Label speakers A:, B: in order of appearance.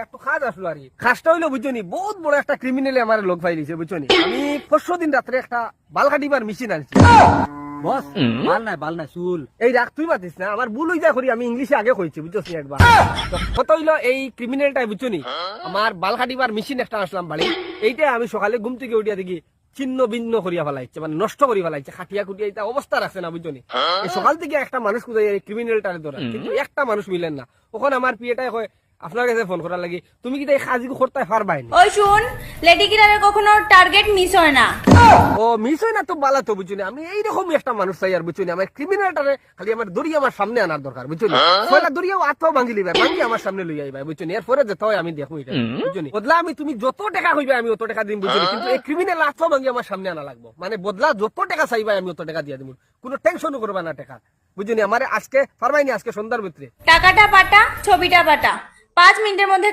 A: একটু খাজ আসলো আর খাসটা হইলো বুঝছনি বহুত বড় একটা ক্রিমিনালে আমার লোক ফাইলিছে বুঝছনি। আমি পরশু দিন রাত্রে একটা বাল কাটিবার মেশিন আনছি।
B: বস বাল নাই চুল।
A: এই রাখ তুই মাতিস না, আমার ভুল হয়ে যায় করি, আমি ইংলিশে আগে কইছি বুঝছস নি একবার। তো কত হইলো এই ক্রিমিনালটা বুঝছনি, আমার বাল কাটিবার মেশিন একটা আসলাম বাড়ি, এইটা আমি সকালে ঘুম থেকে উঠিয়া দেখি ছিন্ন ভিন্ন করিয়া ফেলাইছে, মানে নষ্ট করিয়া ফেলাইছে, খাটিয়া খুটিয়া এটা অবস্থা রাখছে না বুঝছনি। এই সকাল থেকে একটা মানুষ খুঁজে এই ক্রিমিনালটারে ধরা, কিন্তু একটা মানুষ মিলেন না। ওখানে আমার পিএটাই কয় আপনার কাছে ফোন করার লাগি, তুমি কি এই কাজগুলো করতে পারবাই না?
C: ওই শুন, লেডি কিলারের কখনো টার্গেট মিস হয় না।
A: ও মিস হয় না তো বালা তো বুঝছনি। আমি এইরকমই একটা মানুষ চাই আর বুঝছনি, আমার ক্রিমিনালটারে খালি আমার দড়িয়ে আমার সামনে আনার দরকার বুঝছনি। পয়লা দড়িয়েও আত্মাও ভাঙি লিবার, ভাঙি আমার সামনে লই আইবা বুঝছনি। এরপরে যেতে হয় আমি দেখো এটা বুঝছনি। বদলা আমি তুমি যত টাকা হইবে আমি অত টাকা দিম বুঝছনি, কিন্তু এই ক্রিমিনাল আত্মাও ভাঙি আমার সামনে আনা লাগবো। মানে বদলা যত টাকা চাইবা আমি অত টাকা দিয়ে দিব, কোনো টেনশনও করবা না টাকা বুঝছনি। আমার আজকে পারবাইনি, আজকে সন্ধ্যার ভিতরে
C: টাকাটা পাটা, ছবিটা পাটা, 5 মিনিটের মধ্যে